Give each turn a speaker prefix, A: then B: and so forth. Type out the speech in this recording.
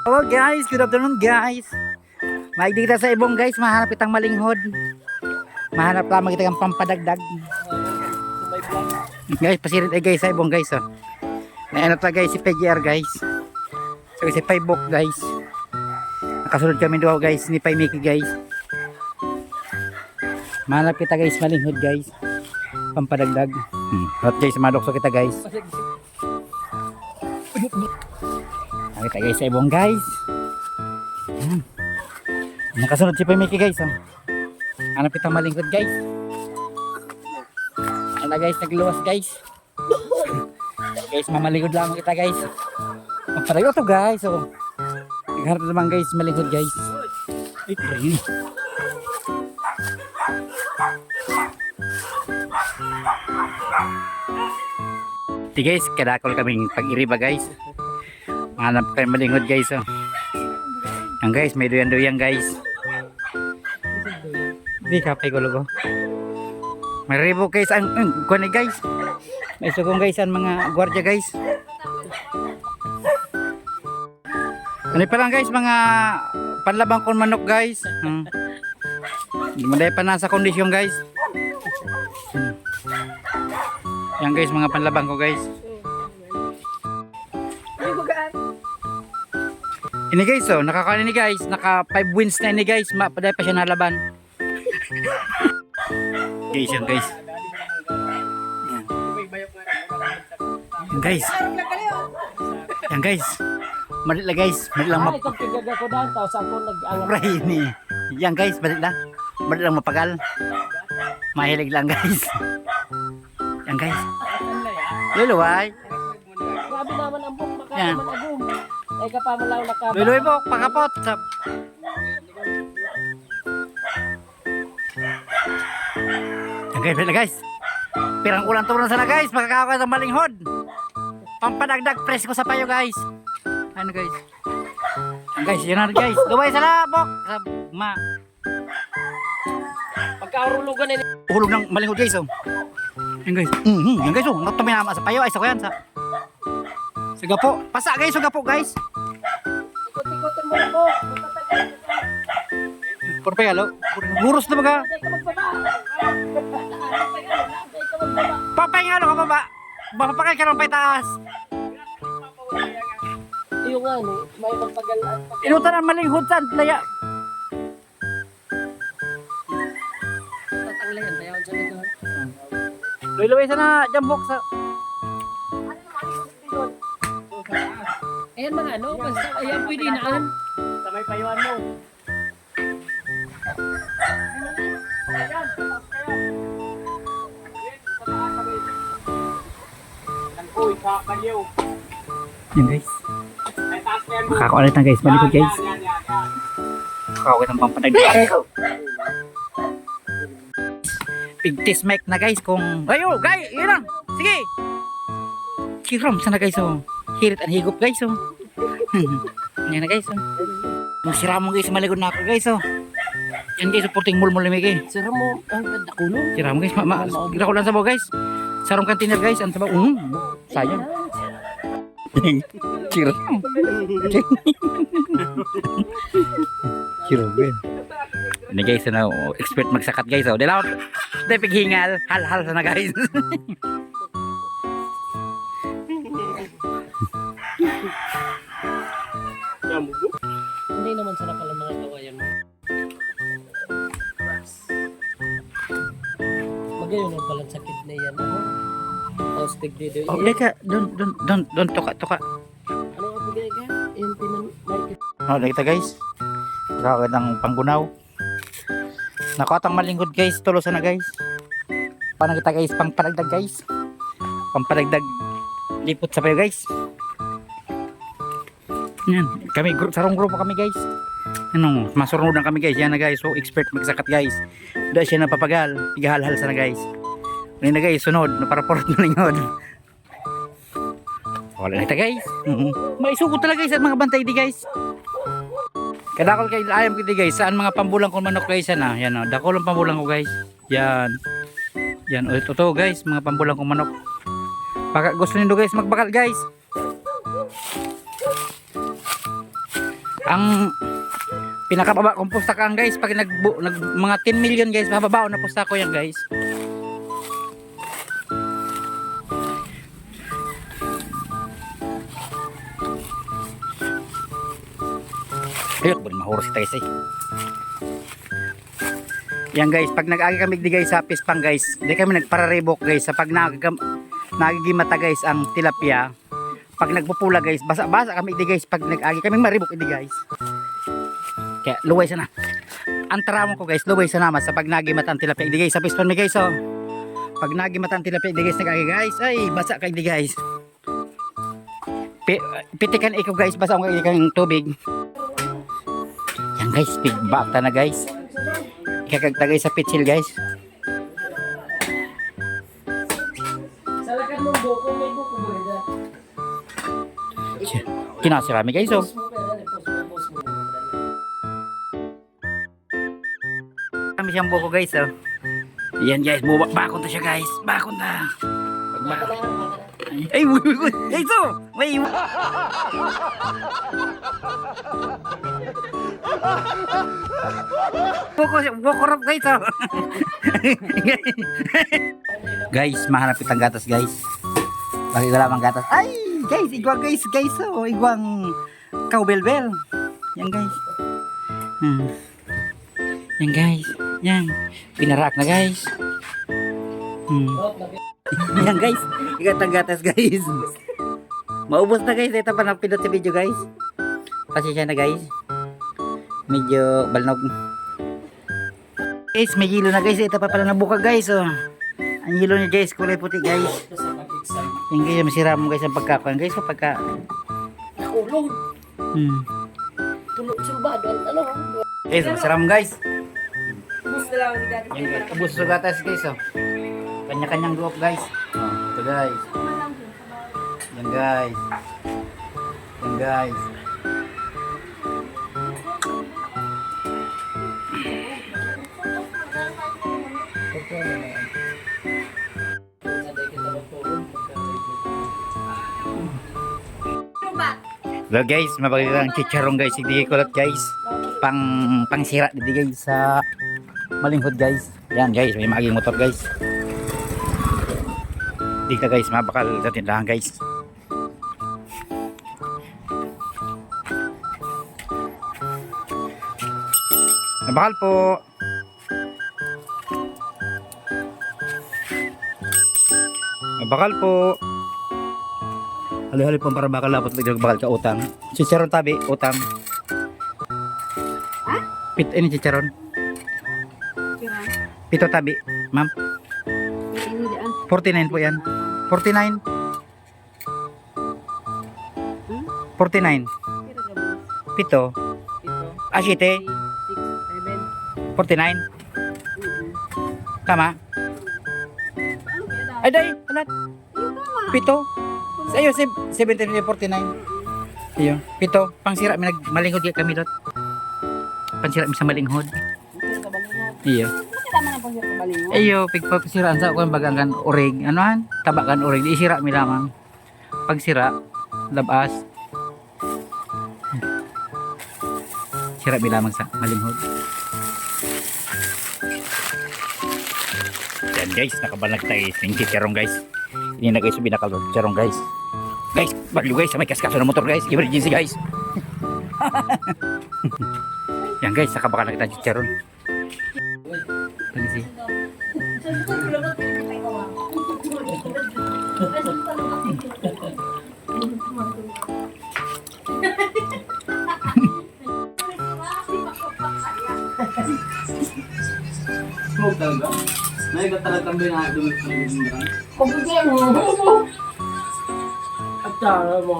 A: Hello guys, good afternoon guys. Maigdi kita sa ibong guys, mahanap kitang malinghod. Mahanap lamang kita ng pampadagdag. Guys, pasirit ay guys sa ibong guys oh. May ano pa guys si PGR guys. So si Paibok guys. Nakasunod kami doon guys ni Paimiki guys. Mahanap kita guys malinghod guys. Pampadagdag. Hot guys, madokso kita guys. Kita guys sa ibong guys. Nakasunod si Paimiki guys oh. Hanap kita malinghod guys. Ano guys, nagluwas guys. Guys, mamaligod lang kita guys. Magpadayo to guys oh. Nagharap naman guys malinghod guys. Ay, ayun. Di guys, kadakol kaming pag-iriba guys. Hanap kayo malinghod guys oh. Ang guys, may duyan-duyan guys. Di kapay ko logo. May ribo guys ang kuan guys. May sugong guys ang mga gwardiya guys. Ano pa lang guys, mga panlabang kon manok guys. Manday pa nasa kondisyon guys. Yan guys, mga panlabang ko guys. Ini guys oh, nakakaano ni guys, naka 5 wins na ini guys, mapaday pa siya nalaban. Guys, yan guys. Yan guys. Yan guys. Malit lang guys, malit lang ini. Yan guys, malit lang. Malit lang mapagal. Mahilig lang guys. Yan guys. Luluway.
B: Grabe naman ang buk, baka
A: Yan.
B: naman agum. Ay ka pa man lang nakaba.
A: Luluway po, pakapot. Yan guys, malit lang guys. Pirang ulang turon sana guys, makakawa sa malinghod. Pampadagdag presko sa payo guys. Ano guys? Yan guys, yun na guys. Luway sa labok. Sa ma.
B: Pagkaurulugan ni
A: Hulog ng malinghod guys oh. Yan guys. Yan guys oh. Nato minama sa payo ay sa kuyan sa. Sa gapo. Pasa guys, sa gapo guys.
B: ikot-ikotin mo na po.
A: Puro pa yalo. Buros na baga.
B: Ay ka magbaba. Ay ka magbaba.
A: Papay nga ka baba. Mapapakay ka ng taas.
B: Iyo nga ni, may magpagalaan.
A: Inutan ang malinghod sa laya.
B: Tatanglayan tayo dyan ito.
A: Luway sana jambok sa.
B: Ayan mga ano, basta ayan pwede naan.
C: Sa may payuan mo. Uy, kakaliw.
A: Yan guys.
C: Ay, taas na yan mo.
A: Makakaulit na guys. Malikod guys.
C: Yan.
A: Makakaulit ang pampadagdag. Pigtis mic na guys kung. Ayo guys, yun lang. Sige. Kiram sana guys oh. Hirit ang higop guys oh. Yan na guys oh. Masira mo guys, malikod na ako guys oh. Yan guys, supporting mulmul ni Miki.
B: Sira mo, ang ganda kulo.
A: Sira mo guys, gira ko lang sa baw guys. Sarong container guys, ang sabaw. Sayang. Sira. Sira guys. Ini guys, ano, expert magsakat guys oh. Dalaw, dahil pighingal, hal-hal sana guys.
B: Hindi naman sila pala mga kawayan mo. Magayon ang palang sakit na yan. Tapos tigdido.
A: Oh, deka, don't tuka.
B: Ano ang pagay ka? Yung pinamay.
A: Oh, nakita guys. Nakakit ng panggunaw. Nakatang malinghod guys, tulosan na guys. Paano kita guys, pangpadagdag guys. Pampadagdag lipot sa payo guys. Yan, kami sarong grupo kami guys. Ano, masurunan kami guys. Yan na guys, so expert magsakat guys. Dahil siya napapagal, igahal-hal sana guys. Ano na guys, sunod, naparaport malinghod. Wala na kita guys. May suko talaga guys at mga bantay di guys. Kadakol kay ayam kiti guys. Saan mga pambulang ko manok guys na. Yan oh, dakol ang pambulang ko guys. Yan. Yan, ito to guys, mga pambulang ko manok. Baka gusto niyo guys magbakal guys. Ang pinakababa kong pustakaan guys, pag mga 10 million guys, bababao na pustako yan guys. Ayun, buwan mahuro si Taisay. Yan guys, pag nag-agi kami di guys sa Pispang guys, di kami nagpararibok guys sa pag nagigimata guys ang tilapia. Pag nagpupula guys, basa-basa kami di guys pag nag-agi kami maribok di guys. Kaya luway sana. Ang taramo ko guys, luway sana mas sa pag nagimata ang tilapia di guys sa Pispang mi guys oh. Pag nagimata ang tilapia di guys nag-agi guys, ay basa kay di guys. Pitikan ikaw guys, basa ang kang tubig. Yan guys, big bata na guys. Ikakagtagay sa pitsil guys.
B: Salakan mo buko, may buko mo rin.
A: Kinasirami guys oh. Kami siyang buko guys oh. Yan guys, bakon to siya guys. Bakon na. Ay, guys oh. May buko rap guys oh. Guys, mahanap itang gatas guys. Bakit wala mang gatas? Ay, guys, igwang guys oh. Igwang cowbell. Yan guys. Yan guys. Yan. Pinarak na guys. Yan guys. Igatang gatas guys. Maubos na guys. Ito pa na pinot sa video guys. Pasensya na guys. Medyo balnog. Guys, may hilo na guys. Ito pa pala nabuka guys oh. Ang hilo niya guys, kulay puti guys. Yan guys, masira mo guys ang pagkakuan guys. Pagka
B: Nakulong. Tulog sulbado. Ano?
A: guys, masira mo guys.
B: Bus na lang ang gatas.
A: Yan guys, ubos sa gatas guys oh. Kanya-kanyang luop guys. Oh, ito guys. Yan guys. Yan guys. Well guys, mabagay chicharong guys, hindi kulot guys. Pangsira dito guys sa malinghod guys. Yan guys, may maging motor guys. Dito guys, mabakal sa tindahan guys. Mabakal po. Mabakal po. Hali-hali po para bakal lapot bakal ka utang. Chicharon tabi, utang. Ini chicharon. Pito tabi, ma'am. 49 po yan. 49. 49. Pito. Asite. 49. Tama? Ay, day. Alat. Pito. Sa iyo, 49. Iyo. Pito. Pangsira. Malinghod kami dot. Pangsira sa malinghod. Iyo. Iyo. Pagpapasiraan sa kung bagangan orig. Anohan? Tabakan orig. Isira mi lamang. Pagsira. Labas. Sira mi lamang sa malinghod. Yan guys, nakabalag tayo ng chicharong guys. Ini na guys, binakal ng chicharong guys. Guys, bagyo guys, may kaskaso ng motor guys. Emergency guys. Yan guys, nakabakal na kita ng chicharon. Pangisi.
C: Smoke talaga? Naigat talaga ang binahagi ng pagkakas.
B: Pagkakas mo. At tara mo.